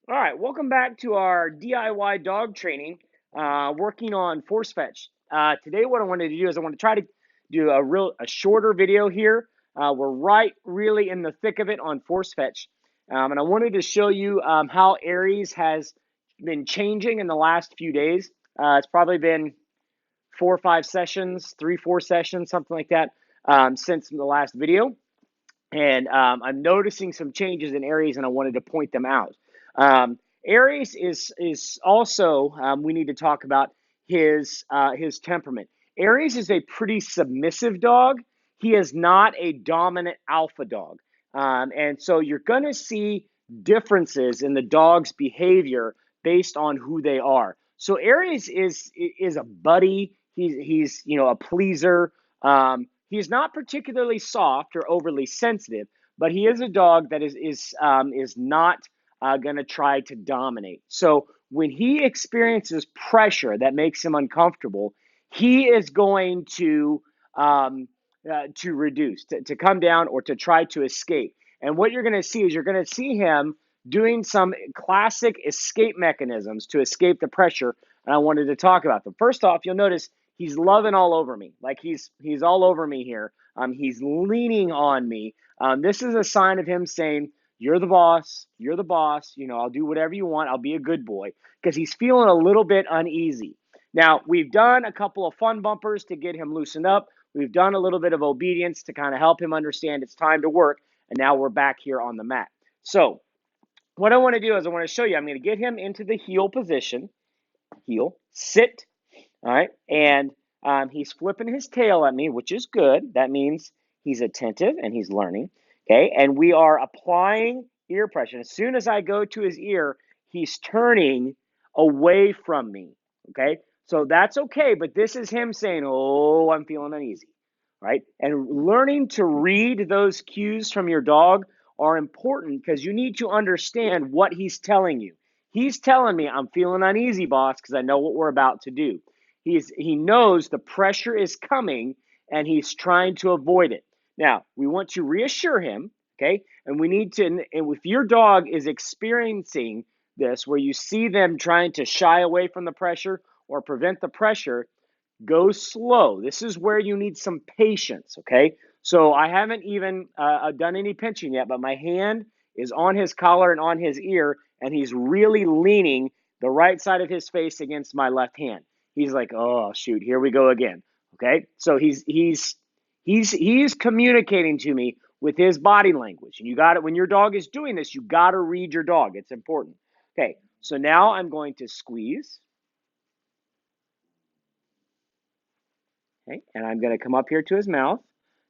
All right, welcome back to our DIY dog training, working on force fetch. Today, what I wanted to do is I want to try to do a shorter video here. We're right really in the thick of it on force fetch, and I wanted to show you how Aries has been changing in the last few days. It's probably been 4 or 5 sessions, 3, 4 sessions, something like that, since the last video. And I'm noticing some changes in Aries, and I wanted to point them out. Aries is also we need to talk about his temperament. Aries is a pretty submissive dog. He is not a dominant alpha dog, and so you're going to see differences in the dog's behavior based on who they are. So Aries is a buddy. He's a pleaser. He's not particularly soft or overly sensitive, but he is a dog that is not going to try to dominate. So when he experiences pressure that makes him uncomfortable, he is going to reduce, to come down, or to try to escape. And what you're going to see is you're going to see him doing some classic escape mechanisms to escape the pressure. And I wanted to talk about them. First off, you'll notice he's loving all over me. Like he's all over me here. He's leaning on me. This is a sign of him saying, "You're the boss. You're the boss. I'll do whatever you want. I'll be a good boy." Because he's feeling a little bit uneasy. Now, we've done a couple of fun bumpers to get him loosened up. We've done a little bit of obedience to kind of help him understand it's time to work. And now we're back here on the mat. So what I want to do is I want to show you. I'm going to get him into the heel position. Heel, sit. All right. And he's flipping his tail at me, which is good. That means he's attentive and he's learning. Okay. And we are applying ear pressure. As soon as I go to his ear, he's turning away from me. Okay. So that's okay. But this is him saying, "Oh, I'm feeling uneasy." Right. And learning to read those cues from your dog are important because you need to understand what he's telling you. He's telling me, "I'm feeling uneasy, boss," because I know what we're about to do. He knows the pressure is coming and he's trying to avoid it. Now, we want to reassure him, okay? And we need to, and if your dog is experiencing this, where you see them trying to shy away from the pressure or prevent the pressure, go slow. This is where you need some patience, okay? So I haven't even done any pinching yet, but my hand is on his collar and on his ear, and he's really leaning the right side of his face against my left hand. He's like, "Oh shoot, here we go again." Okay, so he's communicating to me with his body language, and you got it. When your dog is doing this, you got to read your dog. It's important. Okay, so now I'm going to squeeze. Okay, and I'm going to come up here to his mouth.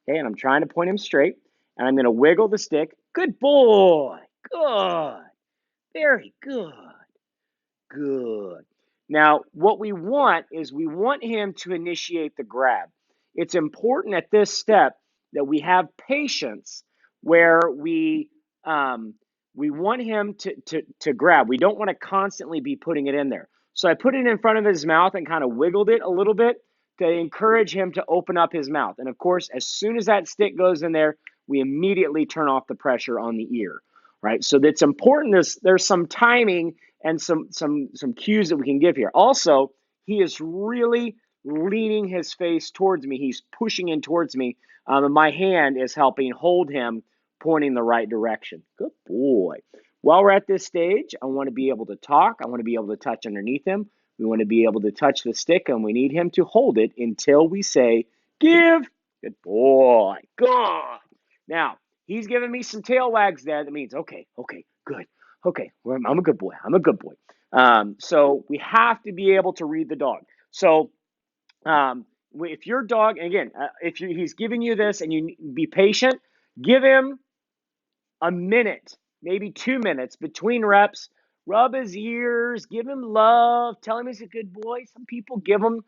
Okay, and I'm trying to point him straight, and I'm going to wiggle the stick. Good boy. Good. Very good. Good. Now, what we want is we want him to initiate the grab. It's important at this step that we have patience where we want him to grab. We don't want to constantly be putting it in there. So I put it in front of his mouth and kind of wiggled it a little bit to encourage him to open up his mouth. And of course, as soon as that stick goes in there, we immediately turn off the pressure on the ear, right? So that's important. There's some timing and some cues that we can give here. Also, he is really leaning his face towards me. He's pushing in towards me, and my hand is helping hold him, pointing the right direction. Good boy. While we're at this stage, I want to be able to talk. I want to be able to touch underneath him. We want to be able to touch the stick, and we need him to hold it until we say, "Give." Good boy. Good. Now, he's giving me some tail wags there. That means, okay, good. Okay, I'm a good boy. I'm a good boy. So we have to be able to read the dog. So if your dog, again, if he's giving you this and you be patient, give him a minute, maybe 2 minutes between reps. Rub his ears, give him love, tell him he's a good boy. Some people give him,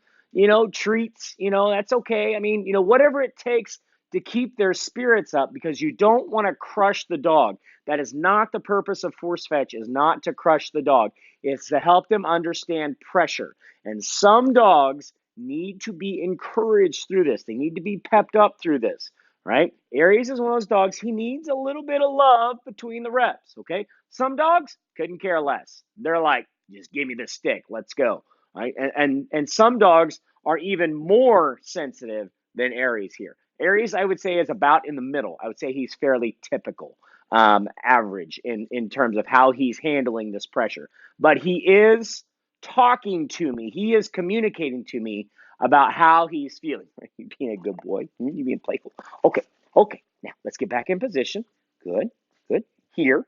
treats, that's okay. I mean, whatever it takes to keep their spirits up because you don't want to crush the dog. That is not the purpose of force fetch, is not to crush the dog. It's to help them understand pressure. And some dogs need to be encouraged through this. They need to be pepped up through this. right? Aries is one of those dogs, he needs a little bit of love between the reps, okay? Some dogs couldn't care less. They're like, just give me the stick, let's go, right? And some dogs are even more sensitive than Aries here. Aries, I would say, is about in the middle. I would say he's fairly typical, average in terms of how he's handling this pressure. But he is talking to me. He is communicating to me about how he's feeling. You being a good boy. You being playful. Okay, okay. Now let's get back in position. Good, good. Here,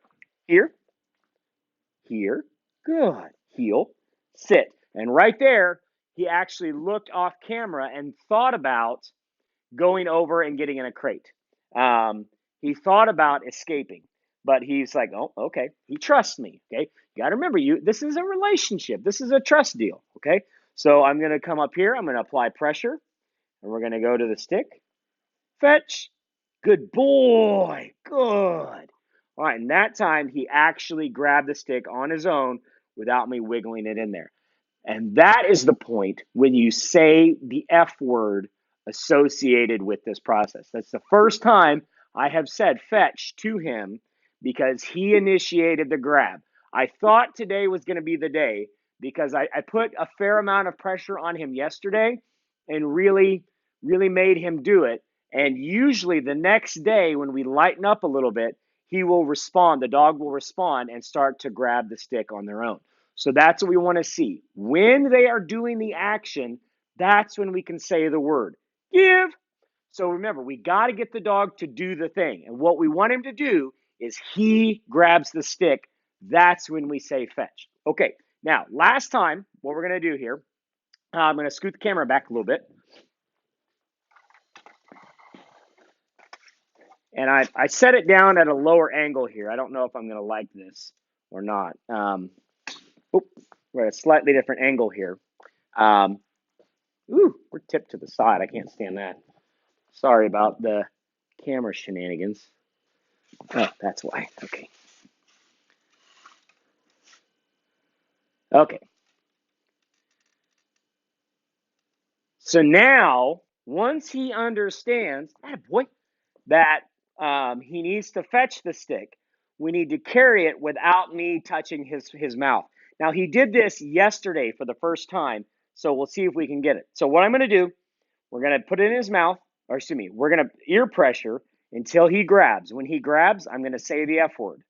here, here. Good. Heel, sit. And right there, he actually looked off camera and thought about going over and getting in a crate. He thought about escaping, but he's like, oh, okay. He trusts me. Okay. You got to remember, this is a relationship. This is a trust deal. Okay. So I'm going to come up here. I'm going to apply pressure, and we're going to go to the stick. Fetch. Good boy. Good. All right. And that time he actually grabbed the stick on his own without me wiggling it in there. And that is the point when you say the F word associated with this process. That's the first time I have said fetch to him because he initiated the grab. I thought today was going to be the day because I put a fair amount of pressure on him yesterday and really made him do it. And usually the next day, when we lighten up a little bit, he will respond. The dog will respond and start to grab the stick on their own. So that's what we want to see. When they are doing the action, that's when we can say the word give. So remember, we got to get the dog to do the thing. And what we want him to do is he grabs the stick. That's when we say fetch. Okay, now last time, what we're going to do here, I'm going to scoot the camera back a little bit. And I set it down at a lower angle here. I don't know if I'm going to like this or not. We're at a slightly different angle here. We're tipped to the side. I can't stand that. Sorry about the camera shenanigans. Oh, that's why. Okay. Okay. So now, once he understands, boy, that he needs to fetch the stick, we need to carry it without me touching his mouth. Now, he did this yesterday for the first time, so we'll see if we can get it. So what I'm going to do, we're going to put it in his mouth, or excuse me, we're going to ear pressure until he grabs. When he grabs, I'm going to say the F word.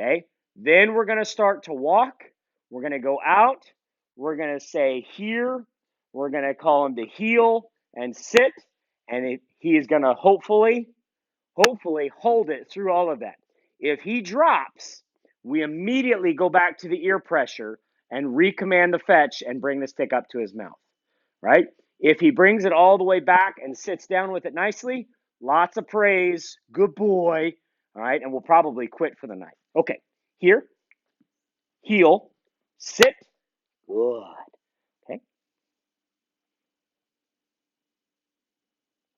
Okay? Then we're going to start to walk. We're going to go out. We're going to say here. We're going to call him to heel and sit. And he is going to hopefully hold it through all of that. If he drops, we immediately go back to the ear pressure and recommand the fetch and bring the stick up to his mouth, right? If he brings it all the way back and sits down with it nicely, lots of praise, good boy, all right, and we'll probably quit for the night. Okay, here, heel, sit, good, okay.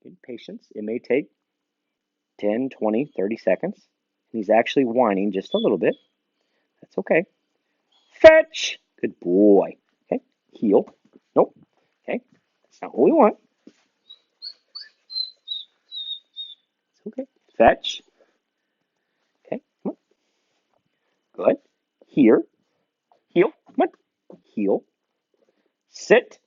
Good patience. It may take 10, 20, 30 seconds. He's actually whining just a little bit. That's okay. Fetch. Good boy. Okay. Heel. Nope. Okay. That's not what we want. It's okay. Fetch. Okay. Come on. Good. Here. Heel. Come on. Heel. Sit.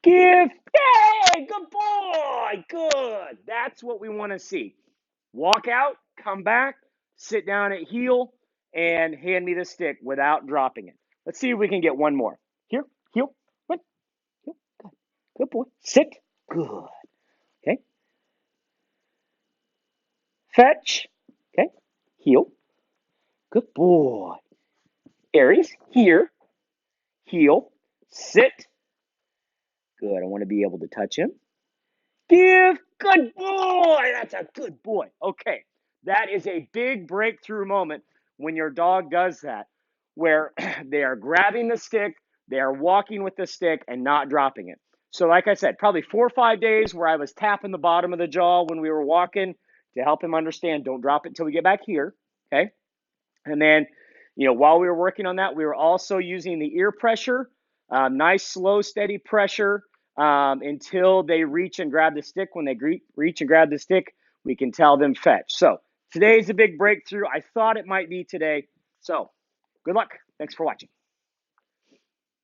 Give. Yay! Good boy. Good. That's what we want to see. Walk out. Come back. Sit down at heel and hand me the stick without dropping it. Let's see if we can get one more. Here. Heel. Come on. Heel. Good boy. Sit. Good. Okay. Fetch. Okay. Heel. Good boy. Aries. Here. Heel. Sit. Good. I want to be able to touch him. Give. Good boy. That's a good boy. Okay. That is a big breakthrough moment when your dog does that, where they are grabbing the stick, they are walking with the stick and not dropping it. So, like I said, probably 4 or 5 days where I was tapping the bottom of the jaw when we were walking to help him understand, don't drop it until we get back here. Okay. And then, while we were working on that, we were also using the ear pressure, nice, slow, steady pressure until they reach and grab the stick. When they reach and grab the stick, we can tell them fetch. So today's a big breakthrough. I thought it might be today. So good luck. Thanks for watching.